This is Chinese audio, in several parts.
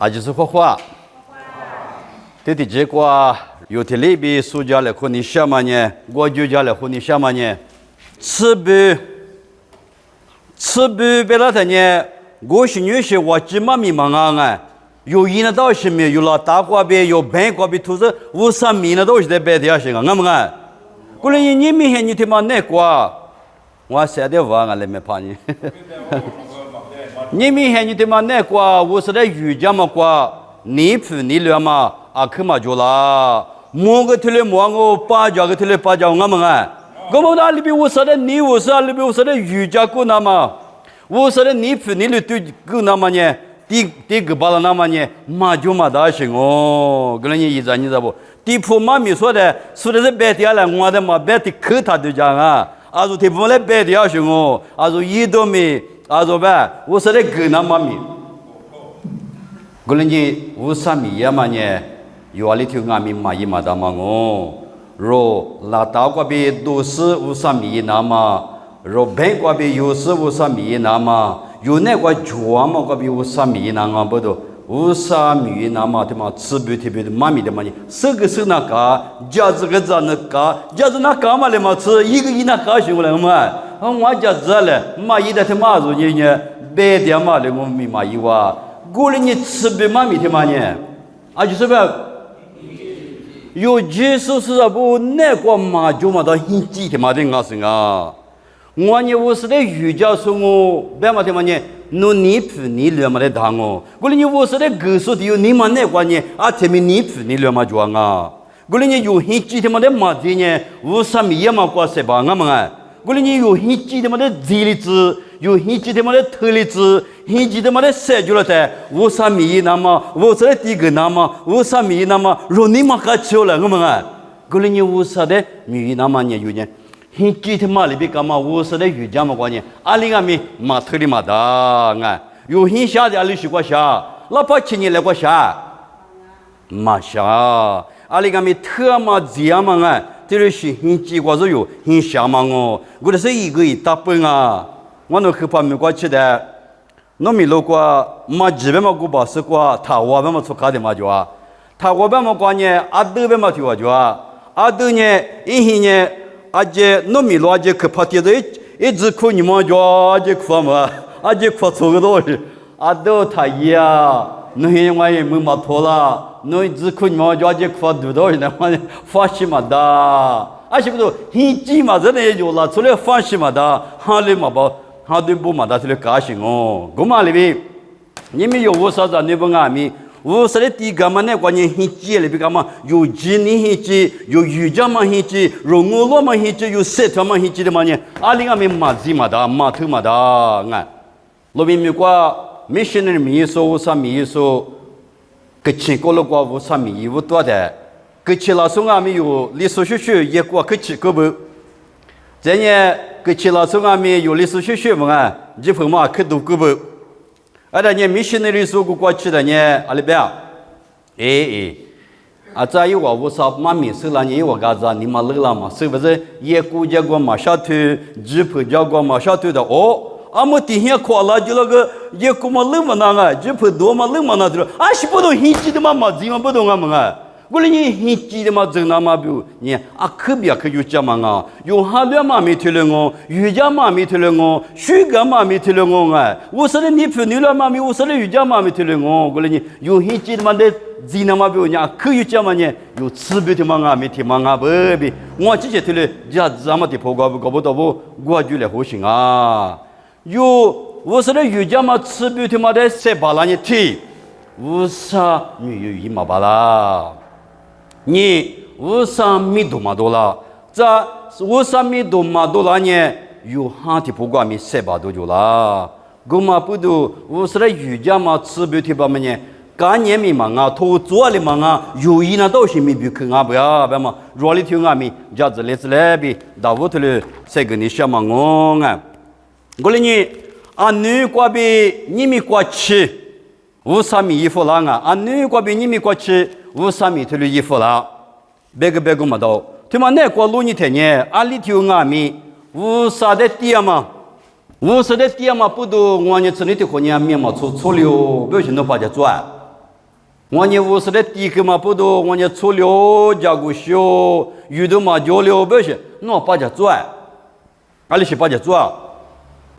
就是画画。对的，结果有的那边暑假来和你下嘛呢，我就家来和你下嘛呢，吃不别了的呢，我是女婿，我只嘛迷茫啊，有一那到是没有了大瓜边有白瓜边，都是无啥米那都是在白的是啊，我们啊，过来你明显你他妈那瓜，我写的话啊，来没怕你。你明显你他妈那瓜，我是在瑜伽嘛瓜，你不你了嘛？啊，去嘛就啦，摸个头来摸我，八家个头来八家我们啊，我们那里边我说的你，我说里边我说的瑜伽过那么，我说的你不你里对过那么呢？第个巴拉那么呢？嘛就嘛大行哦，个人你知不？地铺妈咪说的是白天来，我的嘛白天可他都讲啊，啊就地铺来白天行哦，啊就一多米，啊就呗，我说的个那么咪，个人你无啥米呀嘛呢？有啊，里头俺们买一买的嘛哦，若拉到过边都是无啥米那么，若白过边又是无啥米那么，有那个脚嘛过边无啥米那么不都无啥米那么的嘛，吃不特别的妈咪的嘛呢，是个是那个，家子个咋那个，家子那干嘛的嘛吃，一个一那个行不了嘛，啊我家子了，妈一的他妈做你呢，白的嘛的我们买一哇，过来你吃不妈咪的嘛呢，啊就是吧。有耶稣是不那个嘛就嘛到很几天嘛的我是啊，我呢我是在瑜伽说我别嘛的嘛呢，侬你不你了嘛的当我，过来你我是在歌说的有你嘛那个呢，啊前面你不你了嘛就啊，过来你有很几天嘛的嘛的呢，我啥米也嘛过是吧我们啊，过来你有很几天嘛的自立子。有很几天嘛的特例子，很几天嘛的设计了的，无啥米那么，无啥第个那么，无啥米那么，若你嘛个吃了我们啊，过来你无啥的米那么呢有呢，很几天嘛里边干嘛无啥的瑜伽嘛关呢，阿里个米嘛特例嘛的啊，有很下的阿里是过下，哪怕今年来过下，嘛下，阿里个米特嘛这样嘛啊，这里是很几个是有很下嘛哦，我这是一个一大本啊。我那去旁边过去的，那米路过，嘛这边嘛过巴士过，他我边嘛出卡的嘛就啊，他我边嘛过呢，阿德边嘛去我就啊，阿德呢，一些呢，阿姐那米路阿姐去跑的一直哭你嘛就阿姐哭嘛，阿姐哭错个东西，阿德他呀，那些我也没嘛错啦，那一直哭你嘛就阿姐哭多东西呢，我发现嘛的，阿是不是很急嘛，真的也就啦，出来发现嘛的，哈里嘛不。他对不嘛，他是来高兴哦。我嘛里边，你们有无啥子那不阿米？无啥的地干嘛那关键很急里边干嘛？有几年很急，有瑜伽嘛很急，有我罗嘛很急，有社团嘛很急的嘛呢？阿里阿米嘛子嘛的，嘛头嘛的啊。罗边美国没些人民说无啥民说，个钱过了过无啥民无多的，个钱老说阿米有历史学学也过个钱个不？这呢？个其他说阿咪有历史学嘛啊，日本嘛去读过不？而且呢，没些那里说过去的呢，阿里边，啊，再有我啥嘛没事了，你我干啥？你嘛乐了嘛？是不是？也估计过嘛下头，日本家过嘛下头的哦。阿么底下夸了就那个也估嘛乐嘛那个，日本多嘛乐嘛那的，啊是不懂很记的嘛嘛，怎么不懂啊嘛啊？我来你很记得嘛，真那嘛不？你啊，可别可有讲嘛啊，有哈两嘛没听了我，瑜伽嘛没听了我，水果嘛没听了我啊，我说的你朋友了嘛没，我说的瑜伽嘛没听了我，我来你有很记得嘛的，真那嘛不？你啊，可有讲嘛呢？有吃不的嘛啊，没听嘛啊不比，我直接听了，家咱们的婆搞不到不，我就来好行啊，有我说的瑜伽嘛吃不的嘛的，谁把那你听？我啥没有一毛巴啦。你无啥米多嘛多了，这无啥米多嘛多了呢？有哈的不管米7、8多就了，我嘛不都无啥的瑜伽嘛吃不提吧么呢？干年米嘛啊，头做的嘛啊，有一那都是米不去啊不要不嘛，若里头啊米，家子来子来比，到屋头里谁跟你想嘛我啊？我哩你啊女瓜比你米瓜吃，无啥米衣服啦啊女瓜比你米瓜吃。无啥米头的衣服了，别个嘛到，他妈那过路你天呢？阿里头阿米无啥的地嘛，无啥的地嘛不都我呢这里头可能面嘛错了，不要去那把家转，我呢无是的地个嘛不多，我呢出了家个小，遇到嘛交流不是，我把家做，阿里是把家做，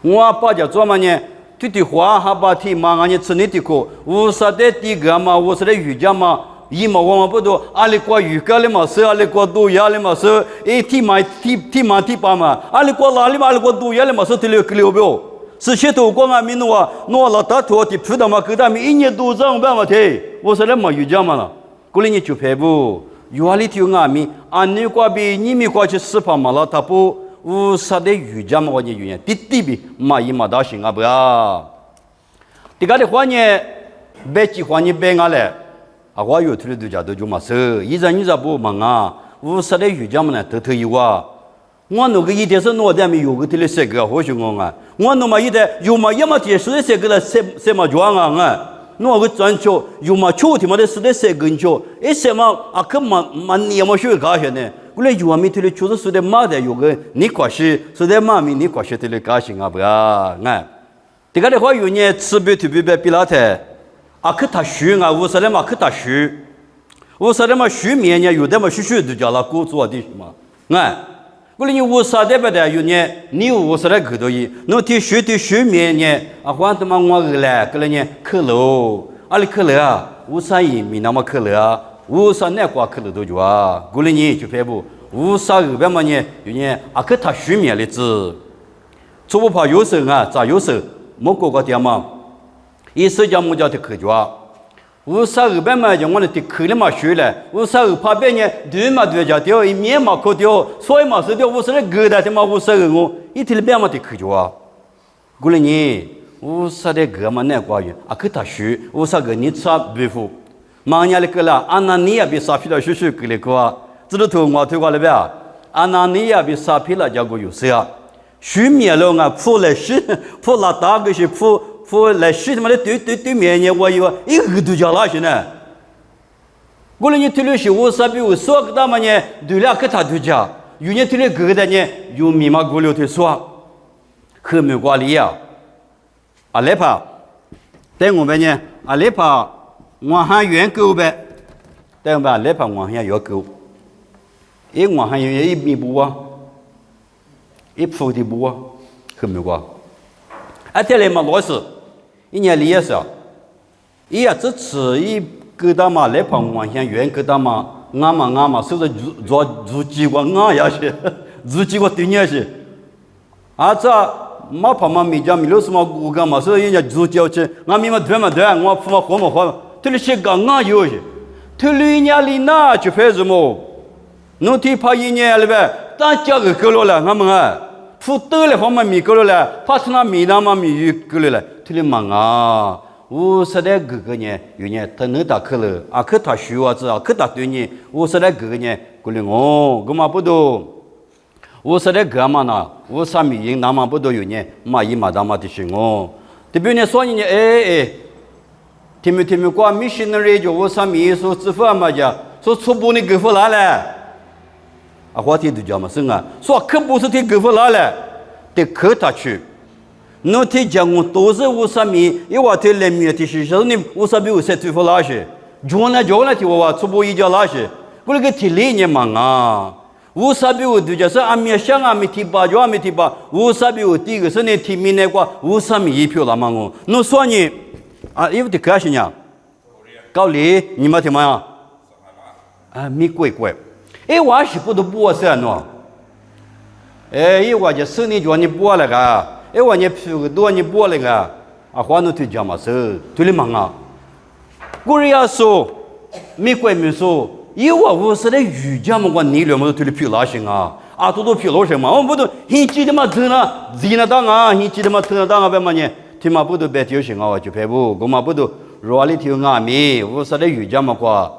我把家做嘛呢？对的话还把提嘛，俺呢吃你的苦，无是的地个嘛，无是的瑜伽嘛。一嘛我们不多，阿里过鱼干的嘛是，阿里过毒药的嘛是，提把嘛，阿里过哪里嘛，阿里过毒药的嘛是提了不哟？是些头光啊，民奴啊，我老大头的皮的嘛，给他们一年都涨办法提，我说的嘛鱼家嘛了，过来你就赔不，有里头啊米，俺你过比你们过去10盘嘛了，他不，无啥的鱼家嘛我呢鱼呢，滴比嘛一嘛大行啊不呀？这个的话呢，别计划你别俺来。我有土地家都就嘛是，一你不忙啊，无啥的鱼家嘛呢，都有啊。我那个一天是我在没有个的这个，或许我啊，我那么一天有嘛要么结束的这个了，什么状啊？我个转球有嘛秋天嘛的是的这个球，什么啊？可嘛你要么学搞些呢？过来有啊，没土地就是说的嘛的有个你关系，说的嘛咪你关系的搞些啊不啊？这个的话有呢，吃不特别比拉特。可他学啊，我说的嘛，可他学，我说的嘛，学面呢，有的嘛，学都叫了工作的嘛，我说你我说的不的有呢，你我说的可多一，那学面呢，换他妈我来，过来呢，可乐，里可乐啊，我说一米那么可乐啊，我说那瓜可乐都叫啊，过来呢就拍不，我说二百嘛呢，有呢，可他学面的字，做不怕有时啊，咋有时，没过个点嘛。一时间我叫他科学，我3200嘛就我那的科了嘛学了，我32别人对嘛对家掉，一面嘛可掉，所以嘛是掉，我是那个的嘛52我一天别嘛的科学，过来呢，我说的个嘛那瓜鱼，可他学，我说个你吃不服，马年的个了，安那你也别撒皮了学个了个，知道头我推过来呗，安那你也别撒皮了叫个有事啊，学面了啊，铺来是铺拉大个是铺。来学他妈的对面呢，我有一个都叫哪些呢？过来你推了些，我说比我说个他妈呢，对了给他对讲，有人推了个的呢，有密码过了推说，后面管理呀，来怕，在我们呢，来怕往下远狗呗，在我们来怕往下远狗，往下远一米步啊，一铺的步啊，后面管，再来嘛老师。一年里也是，这次一给他嘛来旁往下远给他嘛，俺嘛，是不是做几个俺也是，做几个对你是，这嘛旁嘛没讲没有什么骨干嘛，所以人家做交去，俺们嘛对，我父嘛活，他的些个俺有些，他一年里那就拍什么，侬提怕一年里边，咱家个够了俺们付多了方面没够了，怕是那没那么没够了。他的忙啊，我说的个呢，有呢，他能打可了，可他学啊子可他对呢，我说的个呢，过来我嘛不多，我说的个嘛呢，我啥没人那么不多有呢，嘛一嘛大嘛的是我，这边呢说呢，听没过missionary就我啥没说支付嘛家，说初步的给付拿来，话题都讲嘛是说可不是的给付拿来，得可他去。侬提讲我都是无啥米，因为提来米提是说你无啥比无啥对付哪些，叫那提我初步一家哪些，我那个提理你嘛无啥比我对讲是阿米想阿米提巴就阿米提巴，无啥比我第一个是你提米那个无啥米一票了嘛我，侬说你因为这可是呢，高丽你们听嘛米贵，我是不都不是喏，我就生你叫你不了个。我你皮个多你剥了个，话侬推讲嘛是，对了嘛古人也说，没怪没说，我是的瑜伽嘛，我你了么推了皮拉行都皮老些嘛，我不都很记得嘛，真的，当很记得嘛，真的当别嘛呢，听嘛不都别丢行我就拍不，我嘛不都，若里头米，我是的瑜伽嘛quoi，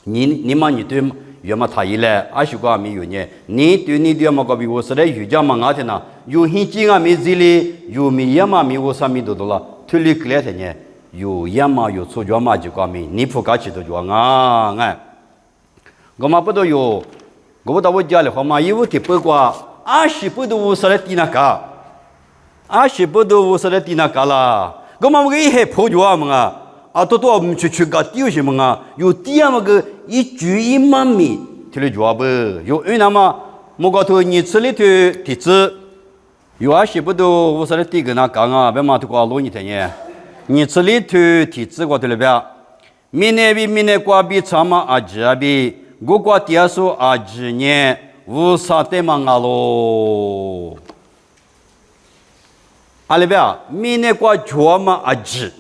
你嘛你对。原嘛他一来，是个没有呢。你对你对嘛个比我是来瑜伽嘛天呐，有很几个没这里，有没也嘛没我上面都了，推理过来的呢，有也嘛有错觉嘛就个没，你不搞起都就我嘛不都有，我到我家里话嘛，有的不过，20不都我是来地那个，20不都我是来地那个啦，我嘛我一还破觉嘛多多我们去个丢什么啊？有第二个一句一万米，听了就不有那么莫个头你吃里头地址，有些不都我说的第一个那讲啊，别嘛都搞录你听耶，你吃里头地址我听了别，明年过比长嘛啊这比，我过第二数啊这年无啥的嘛啊喽，阿里边明年过脚嘛啊这。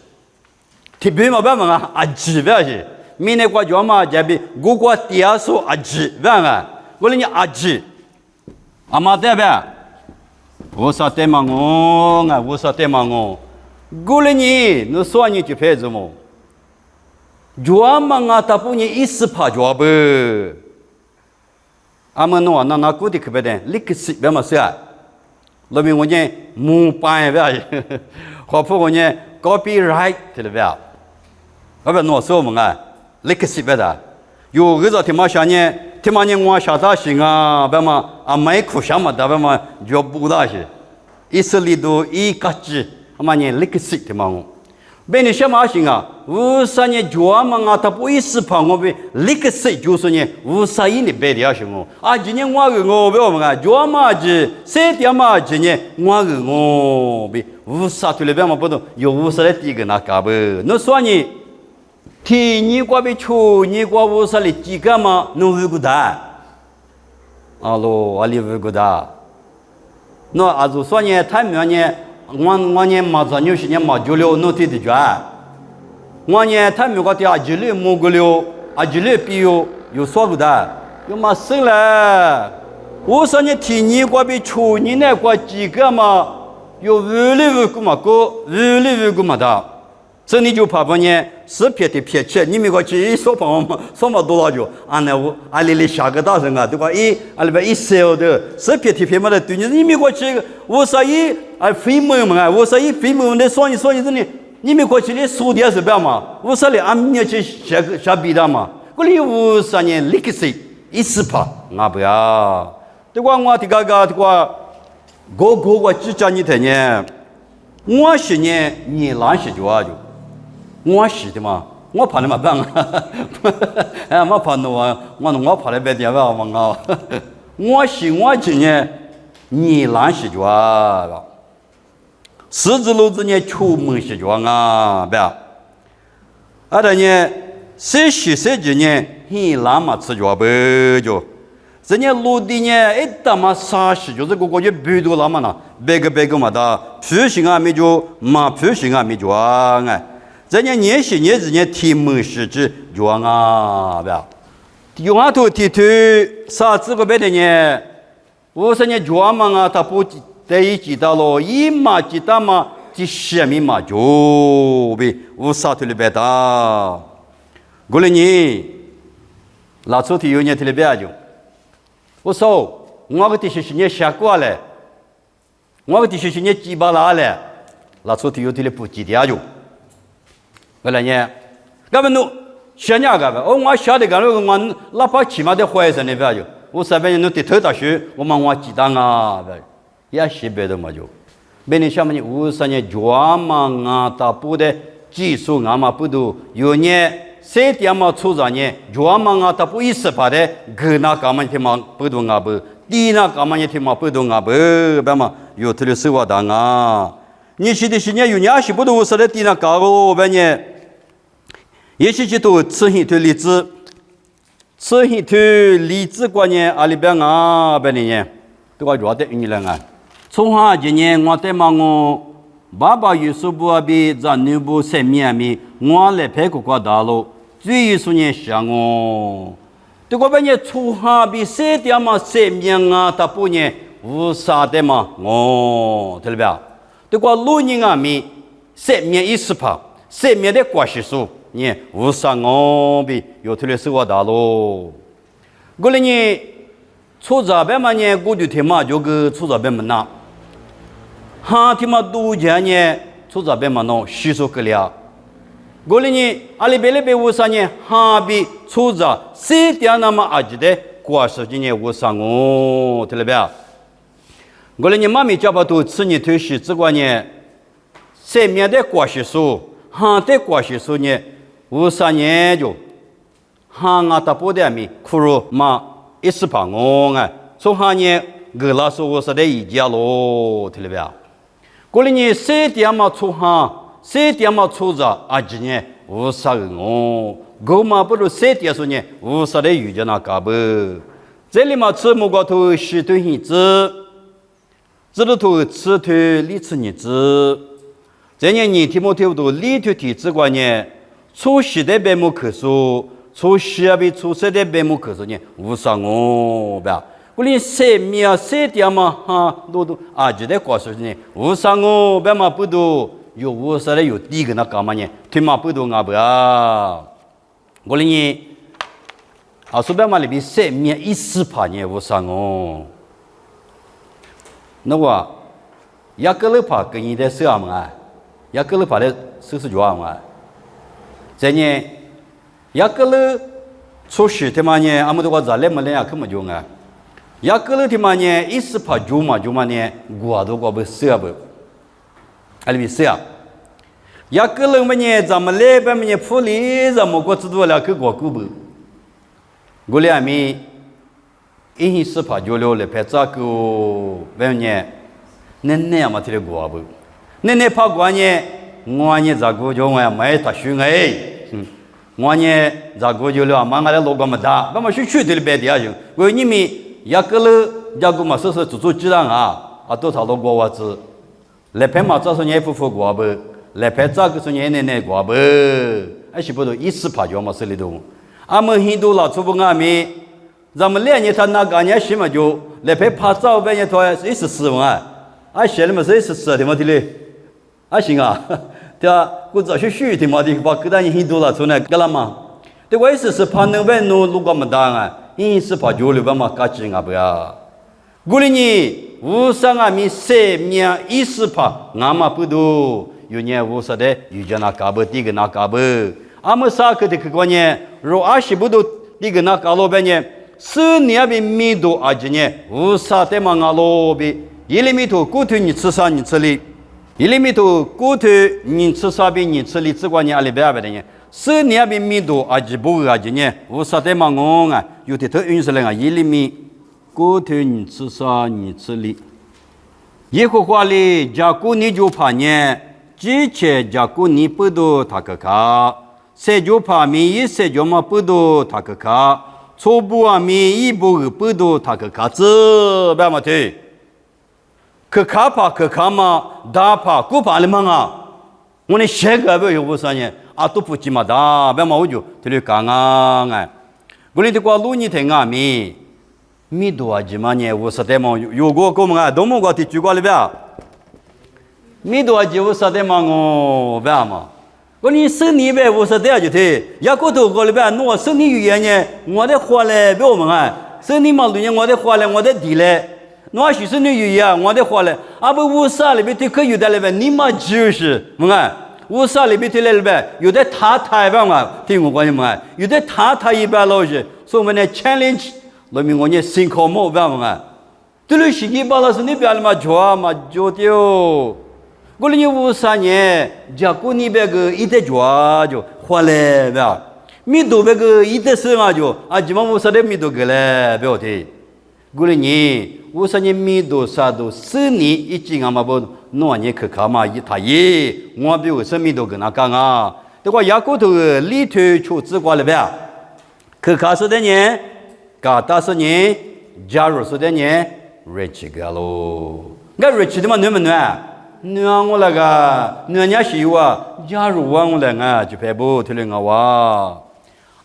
特别嘛，别问啊，阿吉别是，明年过节嘛，这边我过第二首阿吉，别啊，我问你阿吉，阿妈对别？我说对嘛我，我说对嘛我，我问你，你说你就配什么？节嘛啊，他不你意思怕节不？阿们侬那估计可别的，立刻是别嘛是啊，那边我呢木板别是，好不我呢 copyright 对了别？阿不侬说么啊？立刻是别的，有个天嘛想呢，天嘛呢我下大行啊，别嘛啊买苦想嘛，别嘛就不大些，一时里头一个字，阿嘛呢立刻是天嘛我。别你什么行啊？无啥呢？就我们啊，他不意思怕我被立刻死，就是呢，无啥意的别的行哦。啊，今年我个我别我们啊，就我们啊，这谁的嘛？今年我个我被无啥对了别嘛不懂，有无啥的第一个那干不？那说你，天你过被求你过无啥的几个嘛？侬会个大？阿罗阿里会个大？那啊就说呢，他们呢？我呢马上就是呢马九六弄对的家，我呢他们个的阿九六木个六阿九六比有说过的，有嘛事了？我说呢天年过比去年那过几个嘛，有五个嘛个五个嘛的，这你就怕不呢？是撇的撇起，你们个去说怕嘛说嘛多少就，俺那我俺里下个大人啊，对吧？俺里边一烧的，是撇的撇嘛的，对你们个去我说啊，飞门嘛，我说飞门的说你这里，你们过去的说的是别嘛？我说的俺们要去下笔的嘛，我里我说呢，立刻是一时怕，俺不要。对吧？我这个对吧？我只讲你听呢，我是呢，你哪是就啊就。我是的嘛，我怕你嘛办啊，哎，我怕侬啊，我怕你别点吧嘛啊，我今年你哪是就啊？十字路子呢，出门是就啊，别，啊的呢，谁呢，你哪嘛吃就不就，这呢路的呢，一打嘛啥事就是个就别多了嘛呢，别个嘛的，普行啊没就嘛普行啊没就啊哎。这年是天门是指用啊，不？用啊头啥子个别的呢？我说呢，用嘛啊，他不在一起到了，一嘛几大嘛，第十米嘛就呗，我啥头里别的。过来你，拉出去有年头里别就，我说我个第十年下过来，我个第十年几把拉来，拉出去有头里不记得就。后来呢？俺们弄小伢个吧，我晓得个，我哪怕起码得怀上那边就，我这边弄的头大学，我鸡蛋啊，也是别的嘛就。别人想么呢？我说呢，专门啊，打不的技术啊嘛不都有呢？谁的嘛出场呢？专门啊，打不一时怕的，个那干嘛的嘛不都啊不，地那干嘛的嘛不都啊不，别嘛有头的生活当啊。你是的是呢，有伢是不都我说的地那搞个别呢？也许就都吃一头荔枝，吃一头荔枝过年阿里边啊，别呢，都个热的你了啊。从下今年我带嘛我爸爸有时不比咱女部生命咪，我来陪个大路，最有时呢想我，这个别呢从下比谁的嘛生命啊，他不呢无啥的嘛我，对不对？这个路人啊咪生命一时怕，生命的关系数。你无啥我比有头的生活大路，过来你出这边嘛呢，我就听嘛就个出这边嘛那，哈听嘛都讲呢，出这边嘛喏吸收个了，过来你阿里边无啥呢，哈比出这谁点那么阿记的过时间呢无啥我，对了呗？过来你妈咪家把都吃你头洗，这个呢，生命的关系数。哈的关系说呢，无啥年就，哈我打不的米，苦肉嘛一时怕我啊，从哈呢个老说我说的一家咯，听了没有？过来呢，谁点嘛出哈，谁点嘛出着啊？今年无啥个我，狗嘛不如谁点说呢？无啥的遇见那嘎不？这里嘛吃木瓜头西头หิ子，这里头吃头里吃你子。这年你提莫提不多里头提子关呢，初西的白木可说，初西啊比初十的白木可说呢，无啥我吧？我连谁米啊谁点嘛哈，都啊就在告诉呢，无啥我白嘛不多，有无啥的有第一个那干嘛呢？推嘛不多啊不啊？我连呢。啊，说白嘛里边谁面一时怕呢？无啥哦。那我一个人怕跟你的事啊嘛，一个人怕的事是做嘛。这呢，一个人出事的嘛呢，俺们都话咋来么来啊？可么做啊？一个人的嘛呢，一时怕做嘛呢，我都过不事啊不，啊里边事啊。一个人嘛呢，咱们来边嘛呢，普里咱们过知道了去过过不？我俩咪一时怕就了了，拍照个外面，奶嘛提了过不？奶怕过呢，我呢咋个就我没他学哎，我呢咋个就了，忙个来老个么大，那么去的了别的行，我你们一个人家个嘛说做几样啊都他老过我子，来拍嘛照说你夫妇过不？来拍照个说你奶过不？还是不都一时怕就嘛是里头。俺们很多老祖母阿弥，咱们2年他那个年什么就来拍拍照半年多14万，啊写了么是14的么的嘞，啊行啊，对吧？我早些学的嘛的，把各大人很多了出来干了嘛？对我是怕能外弄路个么大啊，因是怕交流吧嘛，搞起啊不呀？过来呢，无啥阿弥生命意识怕，俺们不多，有年无啥的遇见那嘎不地个那嘎不。俺们啥个的去关呢？若20不都这个那搞老板呢？4年被米多啊几年，无啥的嘛俺老板，1厘米头骨头你吃啥你吃哩，1厘米头骨头你吃啥呗你吃哩，只管你阿里边的呢，4年被米多啊几不啊几年，无啥的嘛我啊，有的头运势来啊1厘米骨头你吃啥你吃哩，耶和华哩，假如你就怕呢，之前假如你不都他个卡。谁就怕米一谁就嘛不多他个卡，错不啊米一不多他个卡子，别嘛对，可卡怕可卡嘛，大怕古怕的嘛啊，我那谁个不有不啥呢？啊都不起嘛大，别嘛我就这里讲啊哎，我那的话路你听啊米多啊几嘛呢？我说的嘛有过过嘛，都么个的举过了别，米多啊几我说的嘛我别嘛。我你生你呗，我说这样就对。也过头过了呗，我生你语言呢，我的话嘞，别我们啊，生你嘛，人我的话嘞，我的地嘞，我是生你语言，我的话嘞，啊不，我啥里边都可以的了呗，你嘛就是，们啊，我啥里边的了呗，有的他台湾嘛，听我讲的嘛，有的他一般老师，所以我们呢 challenge， 那么我呢辛苦么，别们啊，对了，是你把老师你不要嘛做嘛做掉。我哩无啥呢？假如你别个一得抓就花嘞吧，米多别个一得生啊就啊，基本无啥的米多个嘞，不要提。我哩呢，无啥呢米多啥都4年一斤啊嘛不，那年可卡嘛一他耶，我比我生米多个那讲啊，这个牙骨头里头出自挂了呗，可卡是的呢，嘎达是呢，加入是的呢，rich 个喽，那 rich 的嘛暖不暖？暖我那个暖家喜欢，加入我那个就排不退了我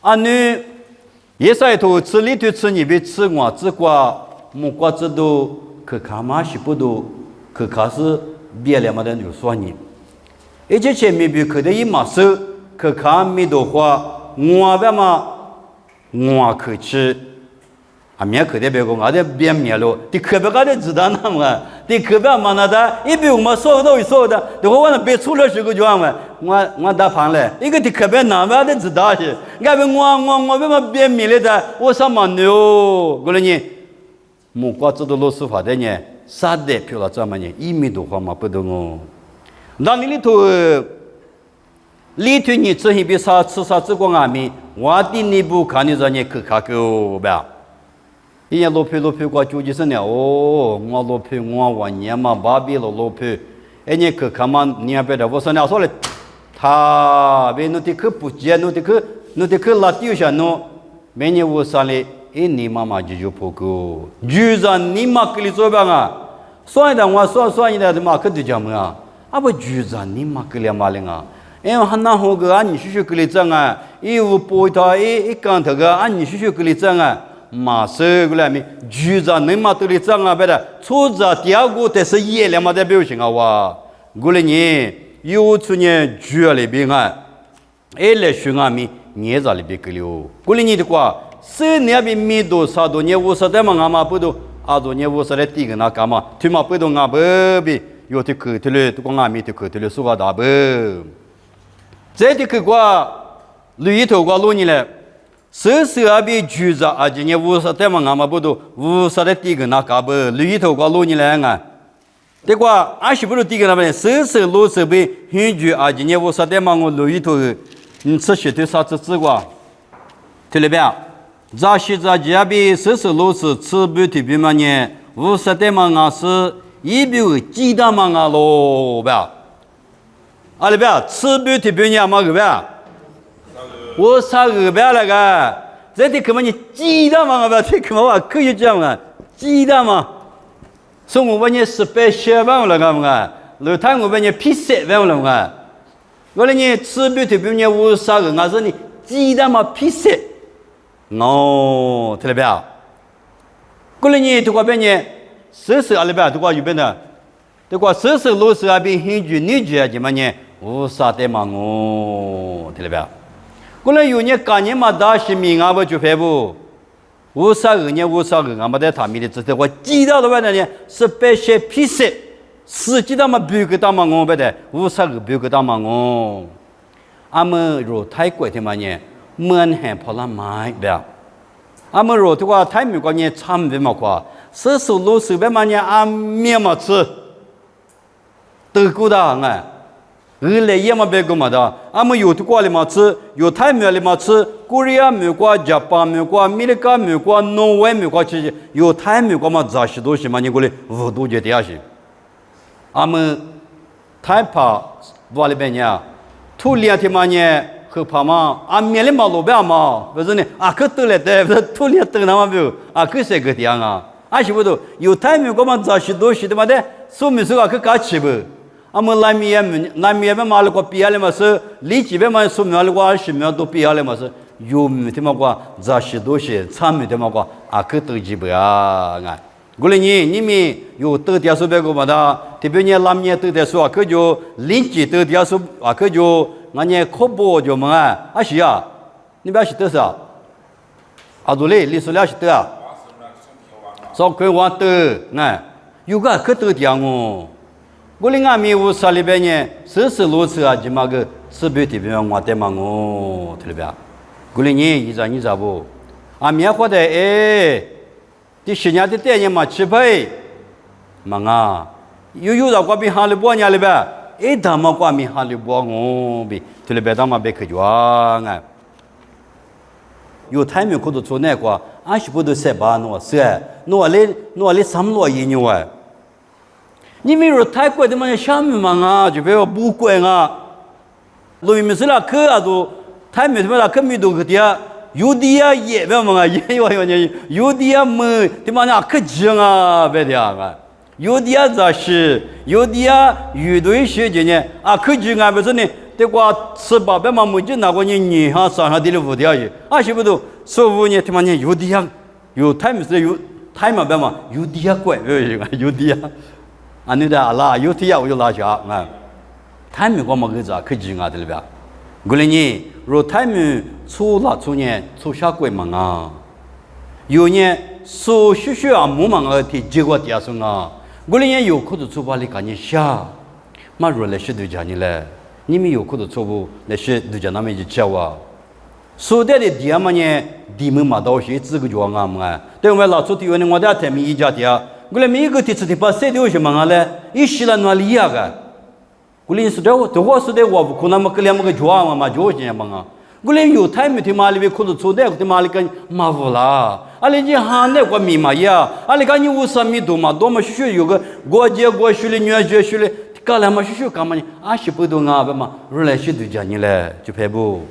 啊你也是头吃里头吃你别吃我只瓜木瓜子都可卡嘛是不都可卡是别了嘛的就说你，而且前面比可的一马手可卡没的话，我别嘛我可吃。啊，面可得别个，我得别面了。的可别个的知道那么，的可别嘛那的，一比我们说的，的我那别出了这个就完我打盘了，一个的可别那么的知道是，俺别我别嘛别面了的，我什么牛？过来呢，木瓜子都老师发的呢，啥的票了这么呢，1米多话嘛不懂哦。那里头，里头你这一边啥吃啥这个阿米，我的你不看你让你去看狗吧。人家老皮过就几十年哦，我老皮我年嘛把别了老皮，人家去看嘛，你也别的我说那说了，他别弄的去不接，弄的去拉丢下弄，没你我说嘞，你妈妈就破狗，就让你妈给你做吧啊，算一点我算一点的嘛，可得讲么啊，啊不就让你妈给你嘛嘞啊。因为很难好个，俺你叔给你整啊，一无波他一讲他个，俺你叔给你整啊，马上过来没，局长你妈都你整啊，别的，初着第二个但是夜了嘛在表情啊哇，过来你有出年局里边啊，来选啊咪，你在里边给了，过来你的话，是那边米多少多年50代嘛，俺妈不都多年50代第个那干嘛，他妈不都俺不比，有的口头了，都讲俺咪的口头了，说话大不。这的个话，里头个路呢嘞，40阿比局长啊，今年50代嘛，俺们不都50代第个那干不？里头个路呢嘞啊，这个20不都第个那边40、60比很久啊，今年50代嘛，我里头吃血的啥子吃过？听了没有？咱现在这边40、60吃不特别嘛呢？50代嘛，俺是一比鸡蛋嘛，俺喽，不？阿里边吃不特别呢嘛个边，我啥个边那个，这的可么你鸡蛋嘛个边，这可么话可以讲啊，鸡蛋嘛，从我们18些万了个嘛，老太我们批7万了嘛，我那你吃不特别呢，我啥个，俺说你鸡蛋嘛批7，哦，听了没有？过来你这个边呢，40阿里边这个有边的，这个40、60阿边很久你觉得么呢？50代嘛我，听了没有？过来有年干年嘛大些米俺不就赔不？52年52个俺们在他们的这些我记到的话呢，18些批7，实际上嘛不给他嘛我不的，50个不给他嘛我，俺们如泰国的嘛呢，门很跑了买不呀？俺们如的话泰美国呢产品嘛quoi，40、60百嘛呢俺面嘛吃，德国的啊。来也嘛别个嘛的，俺们有的国里嘛吃，有泰美里嘛吃，国内美国、日本美国、美利加美国、挪威美国吃，有泰美国嘛这些东西嘛，你过来无多就这样些。俺们泰帕瓦里边呢，土里天嘛呢，可怕嘛，俺面里嘛路边嘛，不是呢，可得来的，不是土里等那嘛不，可是个这样啊，是不都有泰美国嘛这些东西的嘛的，说明说可搞起不？俺们南面嘛，那个比下来嘛是，里这边嘛说明那个20秒都比下来嘛是，有没得嘛个这些东西，产没得嘛个可都几不啊？过来你们有得点数别个嘛的，特别你南面得点数可就里这得点数可就俺呢可不就嘛是啊，你不要是得啥？都嘞，历史了是得啊，少亏我得有个可得点哦。我哩俺们50里边呢，40、60啊，就嘛个吃不特别我得嘛我，对不对？过哩你知不？面活的第10年的10年嘛吃配，嘛有那个比哈里波年里边，他们个比哈里波我比，对不对？他们别去装有台面可都做那个，是不都塞巴诺塞，诺里什么一牛啊？你们说泰国的嘛下面嘛就比如不贵路面是那可都泰面嘛那可没多个的，有的也别嘛也有的么的嘛那可精别的有的这是有的有对些的呢可精不是呢，这个吃饱别嘛没就那个你哈上的了不的是不都说不呢他妈呢有的有泰面是有泰嘛别嘛有的贵有的。你的啦，有天我就拉下他们我们个咋可紧对不对？过来呢，若他们出年出下贵嘛有年说学没嘛的结果点算过来呢有可能出发里赶紧下，嘛若来是对家你嘞，你们有可能出不来是对家那么就叫说的点嘛呢，地门嘛到是这个就嘛对我们老出的我在他们一家的。过来每一个地吃的把谁丢什么嘞？一时来哪里个？古里是这话是的我不可能么个两么个抓嘛就这样嘛。古里有太没听马里边可能错的，听马里跟马乌啦。阿里你喊那个密码呀，阿里看你无啥米多嘛，多么许有个国家国学的女学学的，搞来嘛许干嘛呢？阿是不懂啊，不嘛，如来是都讲你嘞，就排不。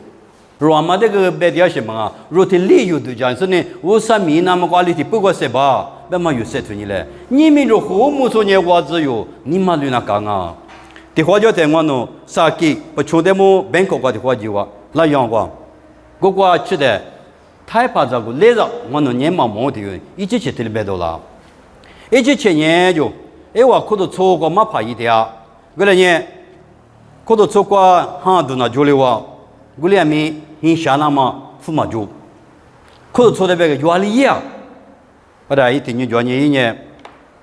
如阿妈这个白点什么啊？如天理有都讲是呢，无啥米那么管理的不过是吧？不嘛有说出你嘞，你们如何么说你话只有你嘛乱那讲啊？的话就在我喏，啥给不穷的么？本国的话就话。那样话，我过去的太怕这个来着，我能年毛毛的，一直去特别多了，一直去研究，我可都错过没怕一点，为了呢，可都错过哈都那就了哇，我俩咪你下那么富嘛就，可都错的别个压力呀，我这一听你讲你呢，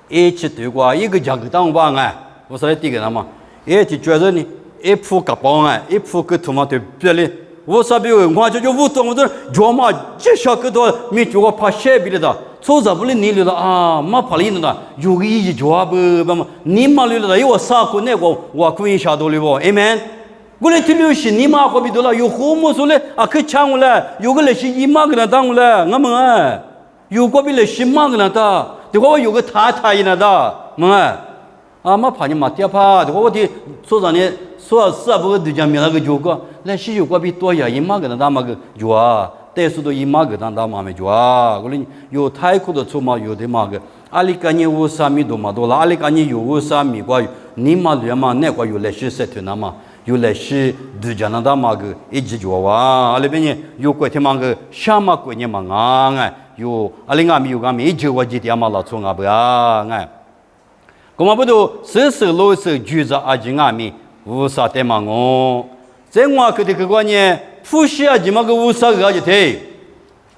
一起对过一个价格当晚啊，我说第一个那么，一起觉得呢。一铺个包啊，一铺个土嘛对别哩，我啥比我就无动我这脚嘛，这下个多没脚我怕血比的哒，做啥不哩你了啊，嘛怕哩的，有个一脚不嘛，你嘛了的，我啥个那个我可以下到哩不，amen。我来听流行，你嘛可比多了，有何么说嘞？啊，可抢我嘞，有个那些一马个人当我嘞，我们啊，有个比那些马个人当，的话有个太太一样的，们啊。啊，嘛怕你嘛跌怕，我的所长呢，说是啊，不过都讲没那个结果，那是有个比多呀，一马个人打嘛个脚啊，但是都一马个人打嘛没脚啊，我哩有太苦的出嘛，有的嘛个，阿里干你无啥米多嘛多了，阿里干你有无啥米瓜，你嘛连嘛那个有那些设那嘛，有那些都讲那打嘛个一直脚啊，阿里边呢有过天嘛个什么过年嘛啊，有阿里俺们有俺们一直我几天嘛老从啊不啊哎。我们不都手手老手举着阿金阿米无啥的嘛哦，在我这里这个呢，普西阿金嘛个无啥个就对，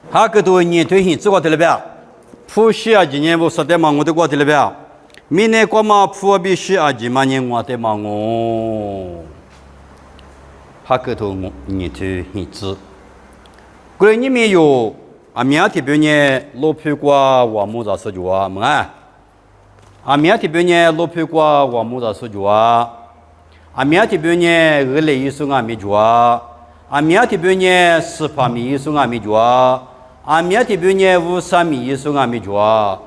他个都年推行这个的了呗，普西阿金呢无啥的嘛我的个的了呗，明年我嘛普比西阿金嘛呢我的嘛哦，他个都年推行之，过你们有阿明天别呢老皮瓜我么子事就啊么啊。阿明天别呢，老皮瓜我们在说句话。阿明天别呢，二来一说阿没句话。阿明天别呢，18米一说阿没句话。阿明天别呢，53米一说阿没句话。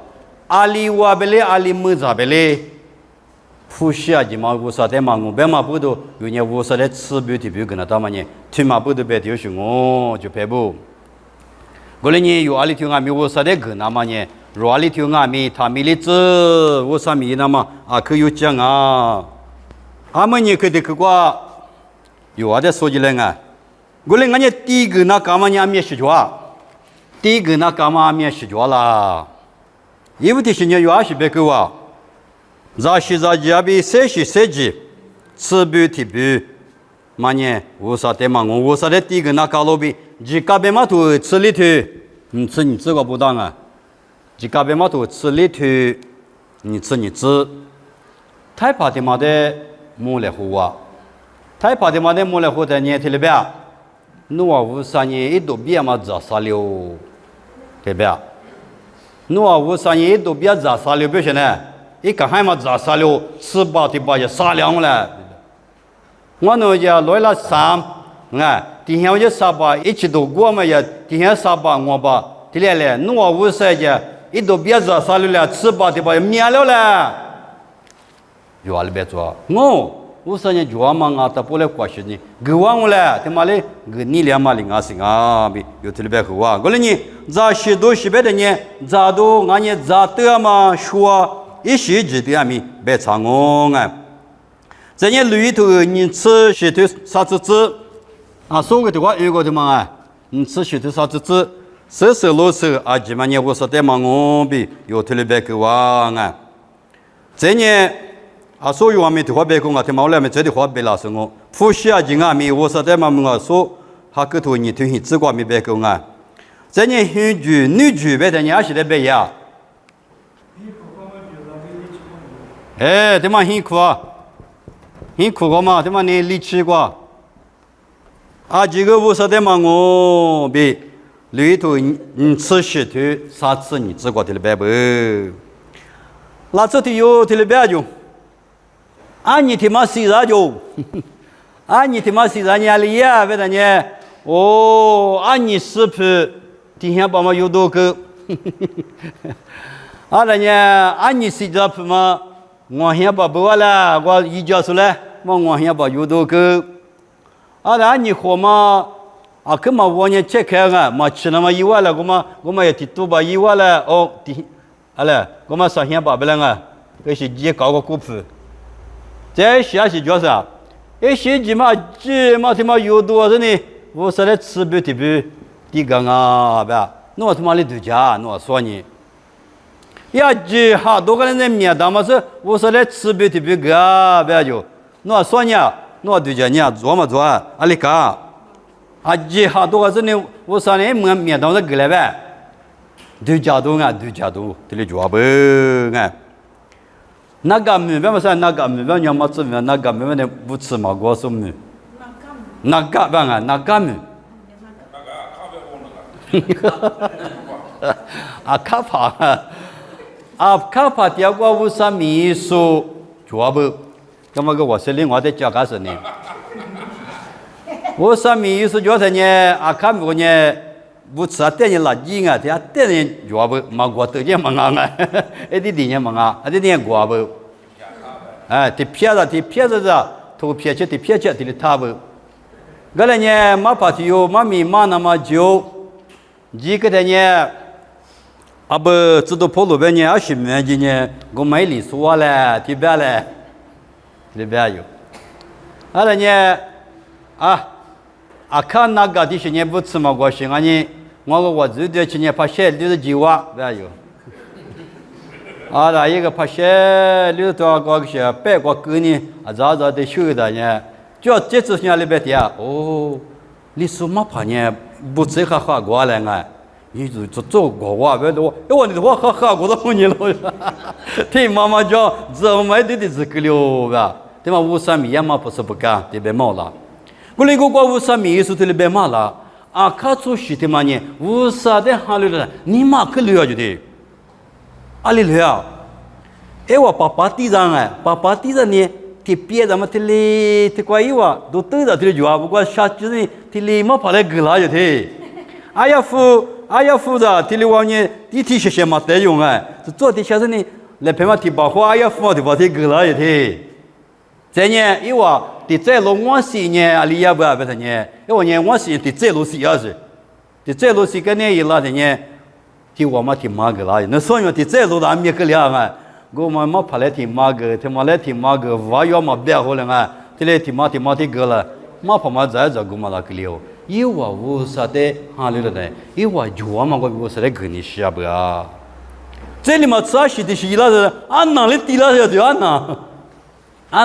阿里瓦别嘞，阿里么子别嘞？普西啊，就嘛50的嘛，我别嘛不都有呢50的吃不的不跟他打嘛呢？退嘛不都别丢是我就别不。过来呢，有阿里听阿没50的跟那嘛呢？如阿里听阿米，他米的子，我啥米那么啊？可有讲啊？阿们你可得去过，有啊？在说起来啊，我来俺家第一个那干嘛呢？阿米是抓，第一个那干嘛阿米是抓啦？因为这些年有20别个哇，杂西杂几阿比30几，吃不提不，嘛呢？我啥的嘛？我啥的第一个那搞老比，几个别嘛都吃里头，吃你这个不当啊？几个别嘛都吃里头，你吃，太怕的嘛的没来活啊，太怕的嘛的没来活在年头里边，侬啊53年一度别嘛咋啥了，对不？侬啊53年一度别咋啥了，不是呢？一个还嘛咋啥了，吃饱的饱也啥凉了，我那家来了3，啊，今天我就3把，一起都过嘛也，今天3把5把，对了，侬啊53年。一度别咋啥了，吃饱的饱也灭了嘞，有阿里别做，我3年就嘛啊，他不来关心你，给我嘞，他妈嘞，给你俩嘛哩啊行啊，比有特别好啊，过来你咋许多许别的呢，咋都俺呢咋得嘛说一时之的咪别唱我哎，在你里头你吃许多啥子子啊，说个的话有个的嘛哎，你吃许多啥子子。手手老手啊，基本上我说的嘛，我比有特别个哇啊！这年啊，所有我们的话别讲啊，他妈我们这的话别老是我，普西啊，今啊咪我说的嘛，我说他个头你推行只管没别讲啊。这年女主女主别的你还是得别呀。哎，他妈辛苦啊，辛苦个嘛，他妈你力气个啊，这个我说的嘛，我比。里头吃石头，啥吃你只管的了白不？那这里有的了白就，俺你他妈谁啥就，俺你他妈谁啥年里呀？为啥呢？哦，俺你是不底下把嘛有多个？啊，那呢？俺你谁家不嘛？我现把不完了，我一家出来，我现把有多个？啊，那你活嘛？啊，干嘛我呢？切开啊，嘛吃那么一万了，我们也提多把一万了，哦，提，啊嘞，我们上现把不了啊，这是几搞个股票，这下是叫啥？这些几嘛他妈有多少呢？我说的吃不提不，地个啊，吧？我他妈的度假，我说你，呀，几好多个人在面当嘛是，我说的吃不提不个，不要就，我说你，我度假你做嘛做啊，阿里嘎。啊，几好多个是呢？我说呢，面当是过来呗，度假多，这里做不啊？那个米饭嘛是那个米饭，要么吃饭，那个米饭的不吃嘛，我说米。那个饭啊，那个米。啊，卡帕啊，卡帕第二个我说米说做不，那么个我是另外的讲个是呢。我说米意思就是呢，啊，看不呢，不吃啊，点你垃圾啊，点点你做不，嘛我都见嘛啊，一点点嘛啊，一点点过不，哎，的撇子子，头撇起的撇起的他不，个了呢，嘛把酒嘛米嘛那么酒，几个的呢，啊不，知道跑路边呢，啊是没的呢，我买里说了，这边嘞，这边有，啊了呢，啊。啊，看那个的是你不吃嘛？我是俺你，我最多去年拍摄就是几万，不要有。啊，那一个拍摄60多个是8个狗呢，啊，早的修的呢，就这次年里边的啊，哦，你什么拍呢？不吃哈过来啊？你就做过哇，别多，我你我哈过到你了，听妈妈讲，这买的是个了吧？对嘛，53米也嘛不是不干，这边冇了。过来个53米意思这里边嘛了，啊，看出是的嘛呢，53的哈了，你妈可了就的，阿里了，哎我爸地上哎，爸地上呢，这别咱们这里这块有啊，都对着这里就啊，不过下次呢，这里嘛跑来给了就的，哎呀夫的，这里往呢，地铁些嘛得用哎，做的下子呢，来陪嘛提包货，哎呀夫的把这给了就的，这呢，一话。的这路我是呢，阿里也不要不是呢，因为呢我是的这路是也是，的这路是跟呢一拉的呢，的我们挺忙个啦，那所以的这路咱没个了啊，我们嘛跑来挺忙个，他妈来挺忙个，我要嘛别好了啊，这里挺忙的个了，嘛跑嘛在这个嘛那个了，一话我说的哈了的，一话就我嘛我说的跟你是不啊，这里嘛吃是的是啦的，俺哪里地啦就就俺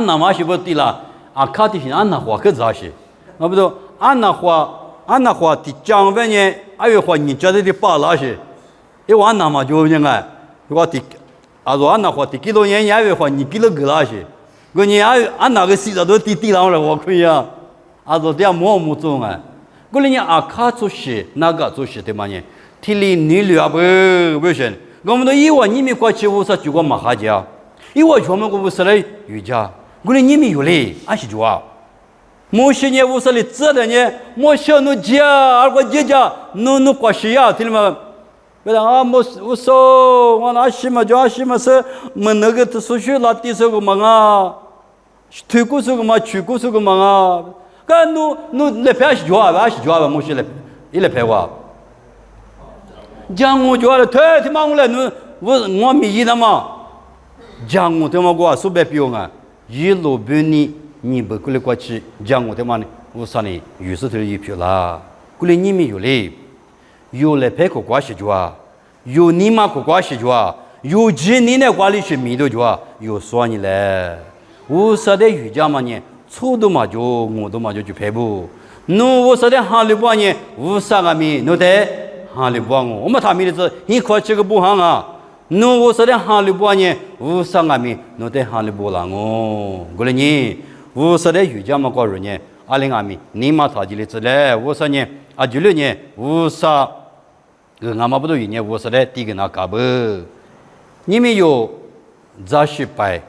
哪嘛是不地啦。啊，看的是俺那话可咋些？我不知道俺那话的讲完呢，还有话你觉得的巴拉些？因为俺那嘛就那个，我的，啊说俺那话的几多年也有话你几多个那些？我你俺那个西藏都地上了，我可以啊。啊说这样么种啊？我哩啊看出是哪个做事的嘛呢？体力你了不行？我们都以为你们过去我说就我马哈家，以为全部我是来瑜伽。我哩你们有嘞，俺是做啊。某些年我说的这的呢，某些弄家，而我家弄过去呀，听了吗？别的啊，我说我那什么叫什么是，我那个都出去拉地是个忙啊，推过是个忙，去过是个忙啊。干弄来拍是做啊，俺是做啊，某些来一来拍我。讲我做了，他妈我来弄我没意的嘛，讲我他妈我说白不用啊。一路半年，你不过来过去讲我他妈的，我说你有时头一票啦，过来你们有嘞，有来拍个关系就啊，有你妈个关系就啊，有几年的管理是米的就啊，有说你嘞，我说的瑜伽嘛呢，错都嘛就我都嘛就去拍不，我说的哈利波呢，我啥个米，侬得哈利波我们他们的是，你快去个不行啊。我说的哈利波呢，我上阿米，侬在哈利波啦我，过来呢，我说的瑜伽嘛，过人呢，阿里阿米，你嘛他这里子嘞，我说呢，啊就了呢，我说，俺嘛不都有呢，我说的第一个那嘎不，你们有咋失败，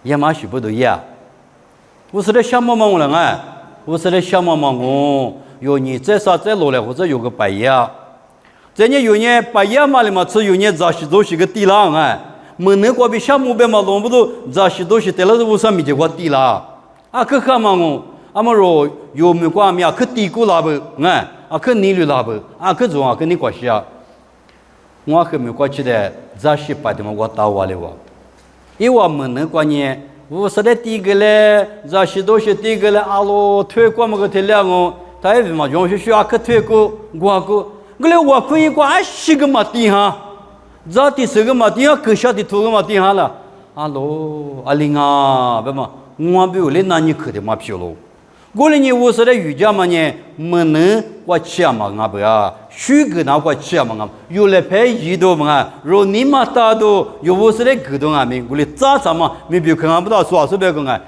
也嘛许不都呀？我是在小毛毛了啊，我是在小毛毛我有你再啥再落来或者有个白呀，在你有年白呀嘛里嘛，只有年早些都是个地浪啊，没能过比小目标嘛，弄不都早些都是得了是我上面就过地啦，啊，可看嘛我，阿么说有没关系啊？可低估那不啊，可利率那不啊，可重啊，跟你关系啊？我还没关系的，早些白的嘛，我打我了我，因为我没能关系。我说的第一个嘞，早些都是第一个嘞，阿罗推过么个天亮哦，他也嘛用需要去推过我个，我嘞我可以过10个嘛地哈，早第10个嘛地哈，可小的2个嘛地哈了，阿罗阿玲啊，别嘛，我比我嘞那你可的嘛皮喽，我嘞你我说的瑜伽嘛呢，没能我吃嘛我不要。许个那个吃嘛，有来拍一多嘛，若你嘛大多有我是来个多啊，没我来咋咋嘛，没别看不到说是别个啊，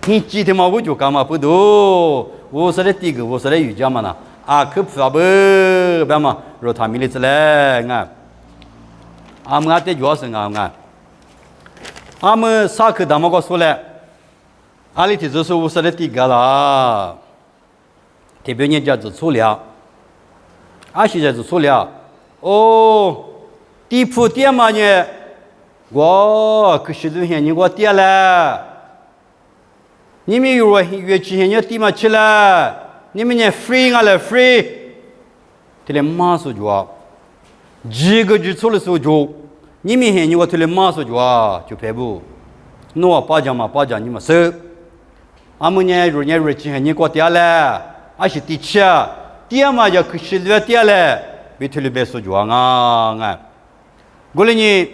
你今天嘛我就干嘛不多，我是来第一个，我是来瑜伽嘛呢，啊可不不别嘛，若他们的子来啊，俺们在主要是俺们上课他们个说了，阿里提就是我是来第一个啦，特别人家就错了。现在是错了，哦，地铺店嘛呢？我可是都现你我店了，你们有月几天你地嘛去了？你们呢 free 啊了 free， 这里马上就啊，几个月出的时候就，你们现你我这里马上就啊就排不，我八家你们收，俺们呢如年几天你我店了，是第七。店嘛就可是这店嘞，别推了别说话啊！我哩呢，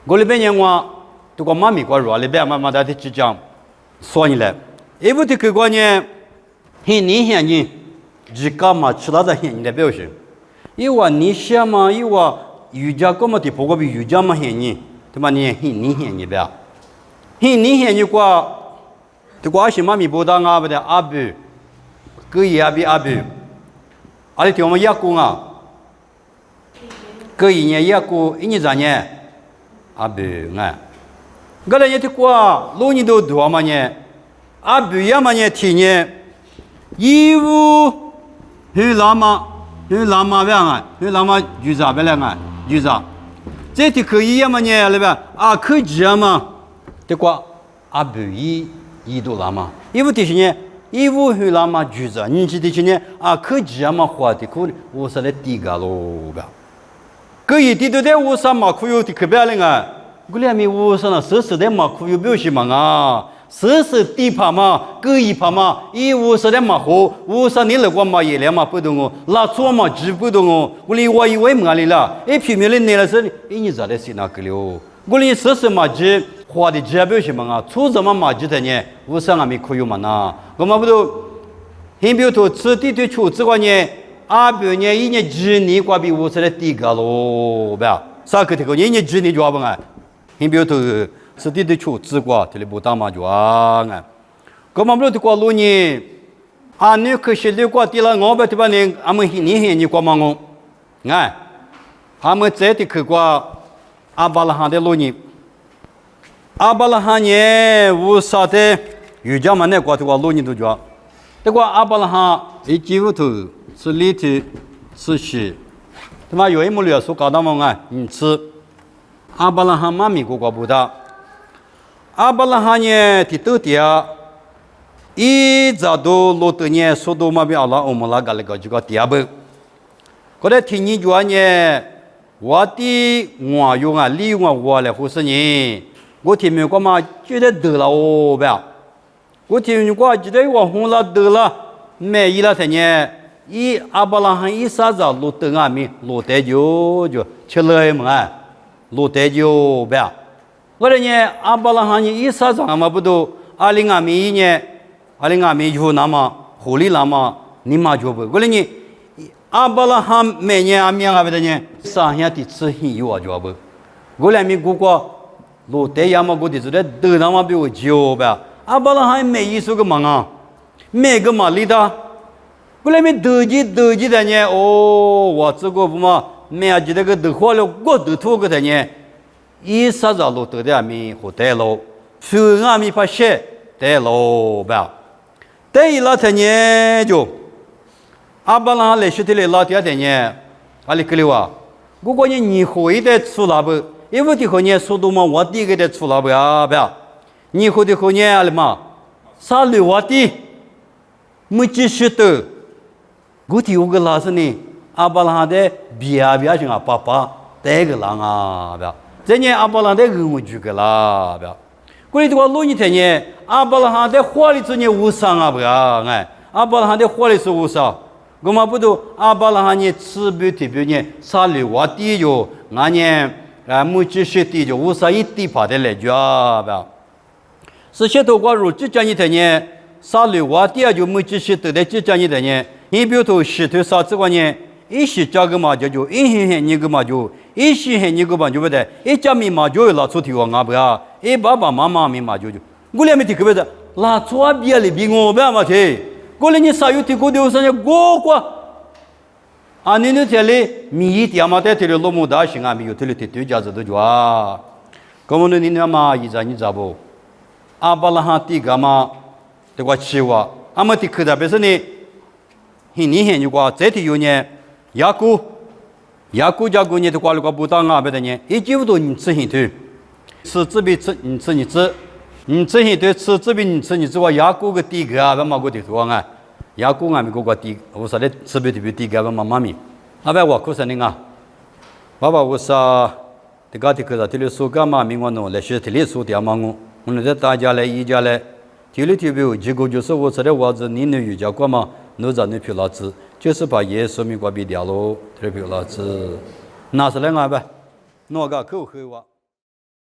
我哩边我，这个妈咪过热哩边妈在去讲，说你嘞，一不的这个呢，很明显呢，自家嘛吃了的很你的表现，因为你想嘛，因为瑜伽干嘛的不过比瑜伽嘛很呢，对吧？你很明显你别，很明显你过，这个是妈咪不当啊不的阿布。个也比阿比，阿里听我们亚公啊，个一年亚公1年3年，阿比哎，个人也听过，老年都多嘛呢，阿比也嘛呢天年，义务很浪嘛别啊，很浪嘛局长别来啊，局长，这题可以也嘛呢，那边啊可以嘛，这个阿比一多浪嘛，义务提醒呢。义务很浪嘛，局长，你记得去年啊，可几嘛花的可我是来第一个喽个，可一地都在我上马库有的可别了啊，我俩没我上了实在马库有表示嘛啊，实地盘嘛，可一盘嘛，义务是在马河，我上你那个马也来嘛不懂哦，拉错嘛记不懂哦，我哩我以为嘛哩啦，平面的那了是，你咋的是那个了？我哩实嘛记。花的指标什么啊？出什么马吉的呢？我上俺们可有嘛呢？我们不都很表头此地对出这个呢？阿表呢1年几年挂比我是来第一个喽，不呀？啥个这个1年几年就不啊？很表头此地对出这个这里不打嘛就啊？我们不都过路呢？啊，你可是六个地了，我们这边呢，俺们你过嘛我？哎，俺们这的去过阿巴拉罕的路呢？阿巴拉罕呢，我啥的瑜伽嘛那过的话，路你都叫。这个阿巴拉罕一几乎头是立体是细，他妈有一幕了说搞到嘛因此阿巴拉罕妈咪过不大。阿巴拉罕呢，的头点，一早都落得呢，速度嘛比阿拉我们那个这个第二步。过来听你讲呢，我的我用啊，利用啊，我来护士呢。我听没过嘛，觉得得了哦，不要。我听没过，觉得我红了得了，没意了才呢。阿巴拉罕啥子落得啊咪落得就吃了嘛，落得就不要。我这呢，阿巴拉罕啥子嘛不都20米呢，20米就那么狐狸那么你嘛就不。我这呢，阿巴拉罕每年阿米啊不的呢，上下的吃很有啊就不。我两米过过。落得呀嘛，我的是在得那么比我久呗。阿巴拉罕每一首个忙啊，每个嘛里的，我那边得几的呢？哦，我这个不嘛，每记那个得花了，我得拖个的呢，啥子落得的啊？没活得了。phương à mi phải xe để lô bảo đây là thế nhé chú Abraham lấy sự thì là thế nhé ali kêu àกูก็ยังยี่ห้อที่สุราบอีกที่คนเนี่ยสุดมาวัดที่ก็ได้สุราบอ่ะแบบยี่ห้อที่คนเนี่ยอะไรมาสาลีวัดที่มุจิชิตกูที่อุกลาสนี่อาบาลาเดบียบียจังอ่ะป้าป้าเด็กหลังอ่ะแบบเจ้าเนี่ยอาบาลาเดกูมุจุกลาแบบกูนี่ตัวลูกนี่เจ้าเนี่ยอาบาลาเดขวาลิสุเนี่ยอุสังอ่ะแบบไงอาบาลาเดขวาลิสุอุสัง我们不都阿巴拉罕呢慈悲特别呢，沙利瓦地就俺呢木吉些地就无啥一地爬的来着吧。是些头瓜如这讲一天呢，沙利瓦地就木吉些得的这讲一天呢，你比如头石头啥子个呢？一时加个嘛就一嘿你个嘛就一时嘿你个嘛就不得，一家米嘛就拉出去往阿不呀，一爸爸妈妈米嘛就，我俩没听可不得，拉出阿别里比我不要嘛去。过来你啥有提过的啥呢？我过，啊，你那天嘞，米地嘛在这里落木大行啊，没有这里对家子都做啊。咁我你那嘛一咋你咋不？阿巴拉哈地干嘛？这个吃哇，阿么地可的，别说呢，你现就话这里有呢，雅古家古呢，这挂了个不当啊，别的呢，一几乎都你吃很多，吃这边吃，你吃你吃。你这些对吃这边吃，你知道雅古个地个啊，妈个地图啊，雅古俺们个地，我说的吃别特别地个，妈妈咪，阿伯我可是那个，爸爸我说，这个地个这里说干嘛？明我弄来学这里说的嘛我，我那在大家来一家来，这里特别结果就是我说的话子，你能有家过嘛？你在那票老子，就是把耶稣名挂别掉喽，这票老子，拿出来俺呗，拿个口喝哇。